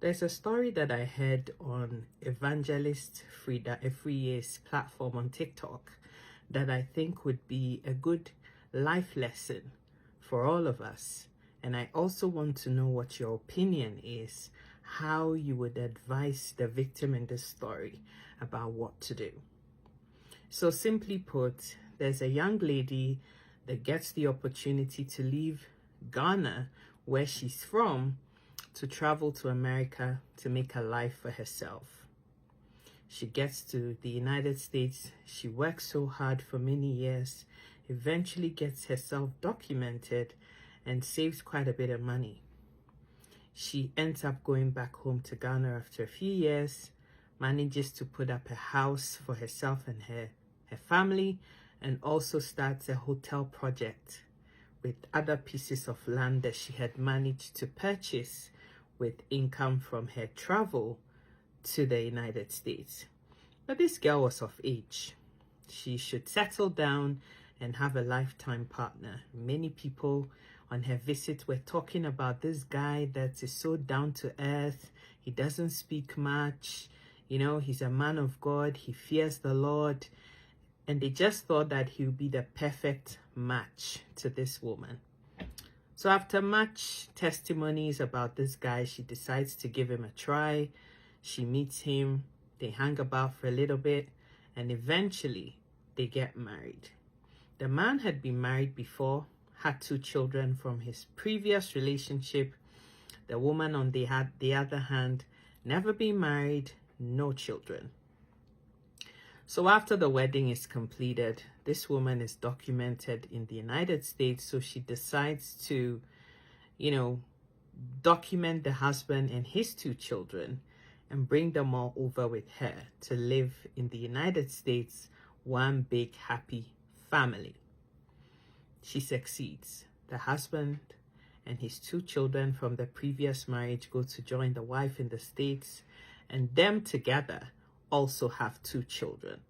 There's a story that I heard on Evangelist Freda Afriyie's platform on TikTok that I think would be a good life lesson for all of us. And I also want to know what your opinion is, how you would advise the victim in this story about what to do. So simply put, there's a young lady that gets the opportunity to leave Ghana, where she's from, to travel to America to make a life for herself. She gets to the United States. She works so hard for many years, eventually gets herself documented and saves quite a bit of money. She ends up going back home to Ghana after a few years, manages to put up a house for herself and her family, and also starts a hotel project with other pieces of land that she had managed to purchase with income from her travel to the United States. But this girl was of age. She should settle down and have a lifetime partner. Many people on her visit were talking about this guy that is so down to earth. He doesn't speak much. You know, he's a man of God. He fears the Lord. And they just thought that he would be the perfect match to this woman. So after much testimonies about this guy, she decides to give him a try. She meets him. They hang about for a little bit. And eventually, they get married. The man had been married before, had 2 children from his previous relationship. The woman, on the other hand, never been married, no children. So after the wedding is completed, this woman is documented in the United States. So she decides to, document the husband and his 2 children and bring them all over with her to live in the United States, one big happy family. She succeeds. The husband and his 2 children from the previous marriage go to join the wife in the States, and them together also have 2 children.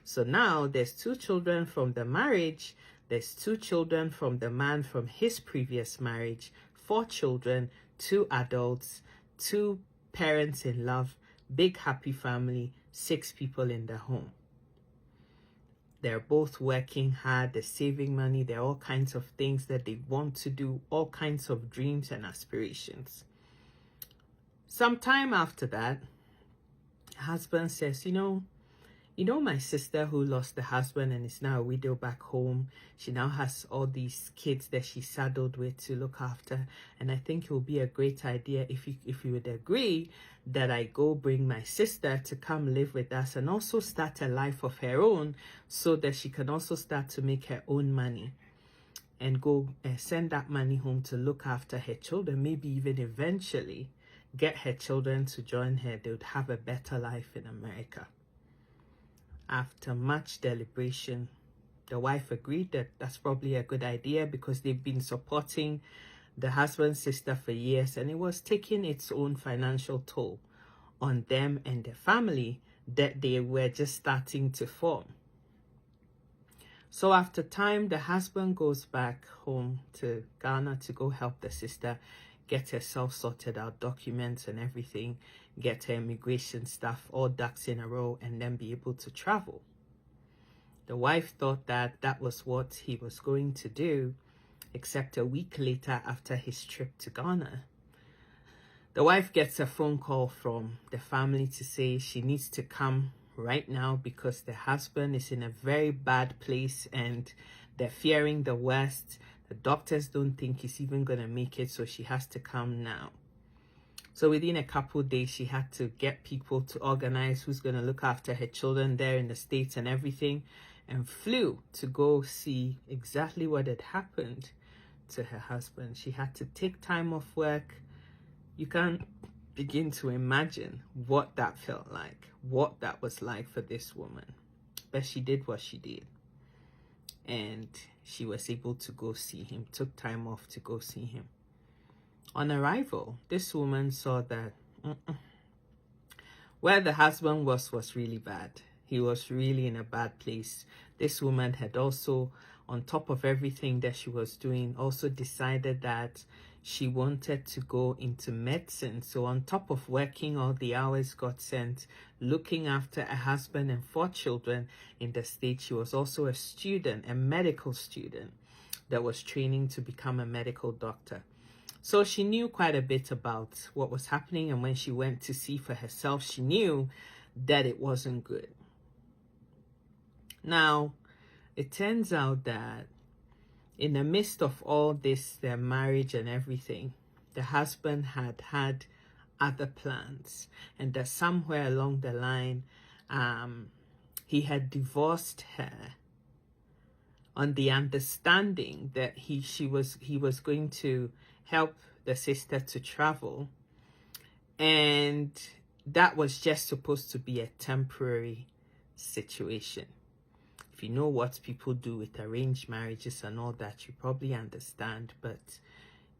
So now there's 2 children from the marriage, there's 2 children from the man from his previous marriage, 4 children, 2 adults, 2 parents in love, big happy family, 6 people in the home. They're both working hard, they're saving money, there are all kinds of things that they want to do, all kinds of dreams and aspirations. Sometime after that, husband says, my sister who lost the husband and is now a widow back home, she now has all these kids that she's saddled with to look after, and I think it will be a great idea if you would agree that I go bring my sister to come live with us and also start a life of her own, so that she can also start to make her own money and go send that money home to look after her children, maybe even eventually get her children to join her. They would have a better life in America. After much deliberation, the wife agreed that that's probably a good idea because they've been supporting the husband's sister for years, and it was taking its own financial toll on them and their family that they were just starting to form. So after time, the husband goes back home to Ghana to go help the sister get herself sorted out, documents and everything, get her immigration stuff, all ducks in a row, and then be able to travel. The wife thought that that was what he was going to do, except a week later after his trip to Ghana, the wife gets a phone call from the family to say she needs to come right now because the husband is in a very bad place and they're fearing the worst. The doctors don't think he's even going to make it, so she has to come now. So within a couple of days, she had to get people to organize who's going to look after her children there in the States and everything, and flew to go see exactly what had happened to her husband. She had to take time off work. You can't begin to imagine what that felt like, what that was like for this woman. But she did what she did. And she was able to go see him, took time off to go see him. On arrival, this woman saw that where the husband was really bad. He was really in a bad place. This woman had also, on top of everything that she was doing, also decided that, she wanted to go into medicine. So on top of working all the hours God sent, looking after a husband and 4 children in the States, she was also a student, a medical student that was training to become a medical doctor. So she knew quite a bit about what was happening, and when she went to see for herself, she knew that it wasn't good. Now, it turns out that in the midst of all this, their marriage and everything, the husband had other plans, and that somewhere along the line, he had divorced her on the understanding that he was going to help the sister to travel, and that was just supposed to be a temporary situation. If you know what people do with arranged marriages and all that, you probably understand. But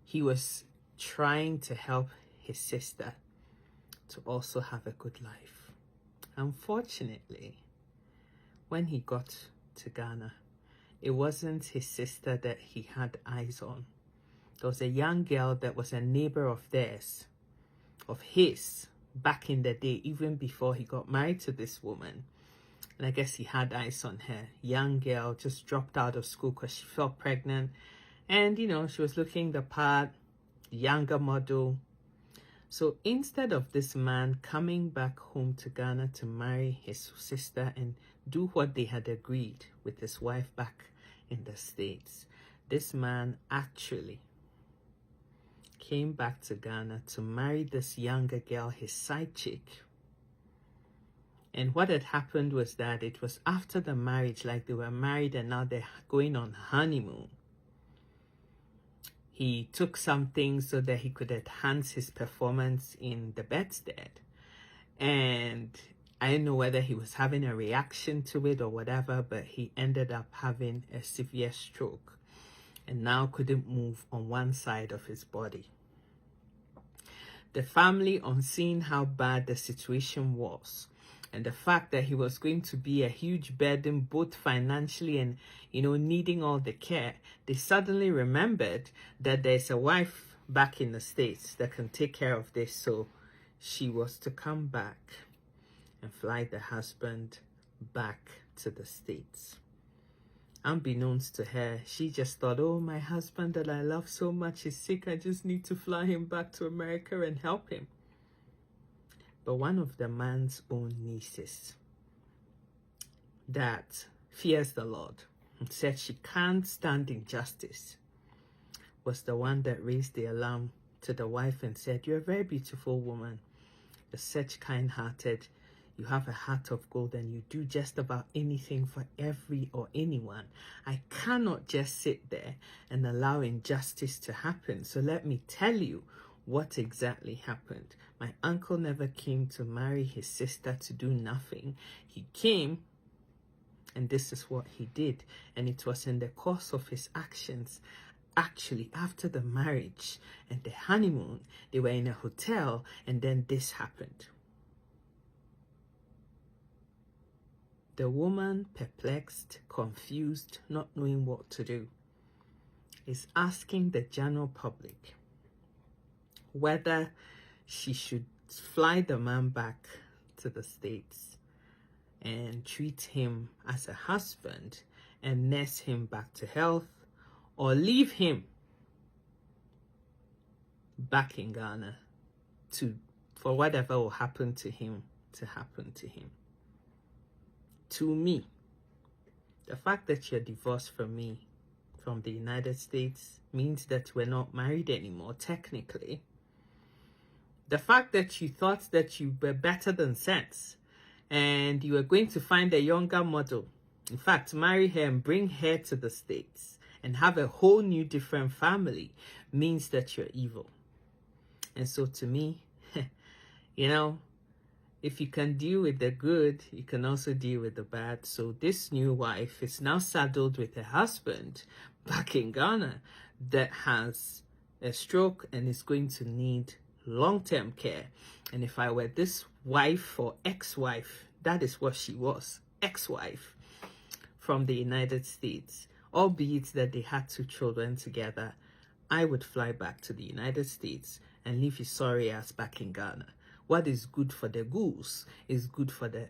he was trying to help his sister to also have a good life. Unfortunately, when he got to Ghana, it wasn't his sister that he had eyes on. There was a young girl that was a neighbor of his, back in the day, even before he got married to this woman. And I guess he had eyes on her. Young girl, just dropped out of school because she felt pregnant. And, you know, she was looking the part, younger model. So instead of this man coming back home to Ghana to marry his sister and do what they had agreed with his wife back in the States, this man actually came back to Ghana to marry this younger girl, his side chick. And what had happened was that it was after the marriage, like they were married and now they're going on honeymoon. He took something so that he could enhance his performance in the bedstead. And I don't know whether he was having a reaction to it or whatever, but he ended up having a severe stroke and now couldn't move on one side of his body. The family, on seeing how bad the situation was, and the fact that he was going to be a huge burden, both financially and, needing all the care, they suddenly remembered that there's a wife back in the States that can take care of this. So she was to come back and fly the husband back to the States. Unbeknownst to her, she just thought, oh, my husband that I love so much is sick. I just need to fly him back to America and help him. But one of the man's own nieces that fears the Lord and said she can't stand injustice was the one that raised the alarm to the wife and said, you're a very beautiful woman. You're such kind-hearted. You have a heart of gold and you do just about anything for every or anyone. I cannot just sit there and allow injustice to happen. So let me tell you what exactly happened. My uncle never came to marry his sister to do nothing. He came, and this is what he did. And it was in the course of his actions, actually after the marriage and the honeymoon, they were in a hotel, and then this happened. The woman, perplexed, confused, not knowing what to do, is asking the general public whether she should fly the man back to the States and treat him as a husband and nurse him back to health, or leave him back in Ghana for whatever will happen to him to happen to him. To me, the fact that you're divorced from me, from the United States, means that we're not married anymore, technically. The fact that you thought that you were better than sense and you were going to find a younger model, in fact, marry her and bring her to the States and have a whole new different family, means that you're evil. And so to me, if you can deal with the good, you can also deal with the bad. So this new wife is now saddled with a husband back in Ghana that has a stroke and is going to need long-term care. And if I were this wife or ex-wife, that is what she was, ex-wife from the United States, albeit that they had 2 children together, I would fly back to the United States and leave his sorry ass back in Ghana. What is good for the goose is good for the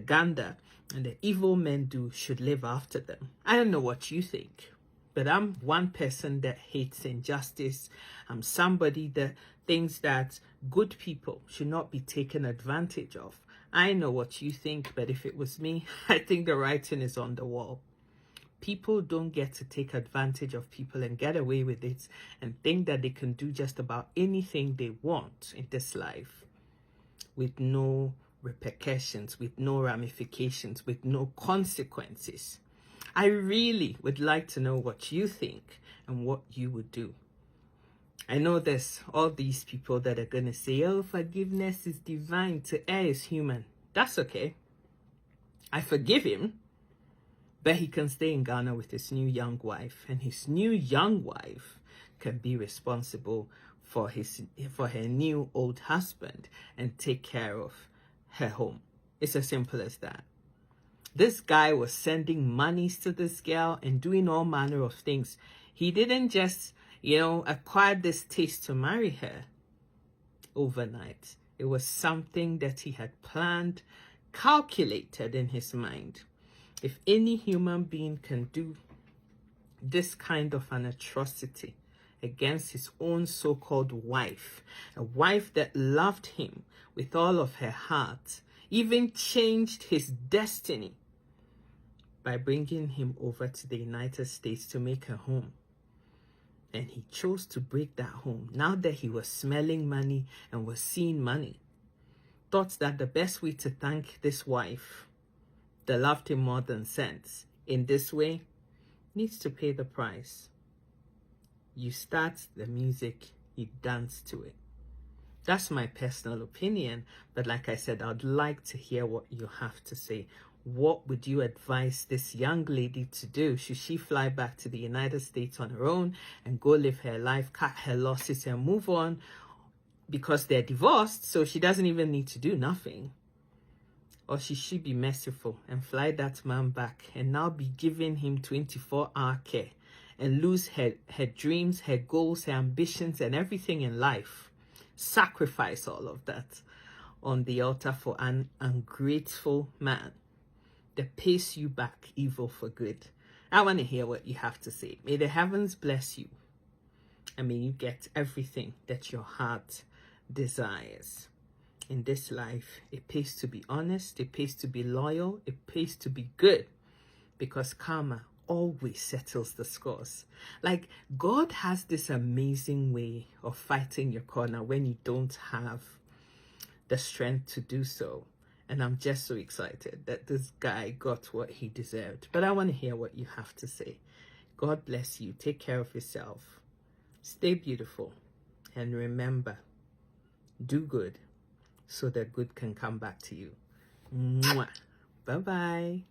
gander, and the evil men do should live after them. I don't know what you think, but I'm one person that hates injustice. I'm somebody that thinks that good people should not be taken advantage of. I know what you think, but if it was me, I think the writing is on the wall. People don't get to take advantage of people and get away with it and think that they can do just about anything they want in this life with no repercussions, with no ramifications, with no consequences. I really would like to know what you think and what you would do. I know there's all these people that are going to say, oh, forgiveness is divine, to err is human. That's okay. I forgive him. But he can stay in Ghana with his new young wife, and his new young wife can be responsible for her new old husband and take care of her home. It's as simple as that. This guy was sending monies to this girl and doing all manner of things. He didn't just, acquire this taste to marry her overnight. It was something that he had planned, calculated in his mind. If any human being can do this kind of an atrocity against his own so-called wife, a wife that loved him with all of her heart, even changed his destiny by bringing him over to the United States to make a home. And he chose to break that home now that he was smelling money and was seeing money. Thought that the best way to thank this wife that loved him more than sense in this way needs to pay the price. You start the music, you dance to it. That's my personal opinion, but like I said, I'd like to hear what you have to say. What would you advise this young lady to do? Should she fly back to the United States on her own and go live her life, cut her losses and move on because they're divorced, so she doesn't even need to do nothing? Or she should be merciful and fly that man back and now be giving him 24-hour care and lose her dreams, her goals, her ambitions, and everything in life. Sacrifice all of that on the altar for an ungrateful man that pays you back evil for good. I want to hear what you have to say. May the heavens bless you, and may you get everything that your heart desires. In this life, it pays to be honest, it pays to be loyal, it pays to be good, because karma always settles the scores. Like, God has this amazing way of fighting your corner when you don't have the strength to do so. And I'm just so excited that this guy got what he deserved. But I want to hear what you have to say. God bless you. Take care of yourself. Stay beautiful. And remember, do good so that good can come back to you. Mwah. Bye-bye.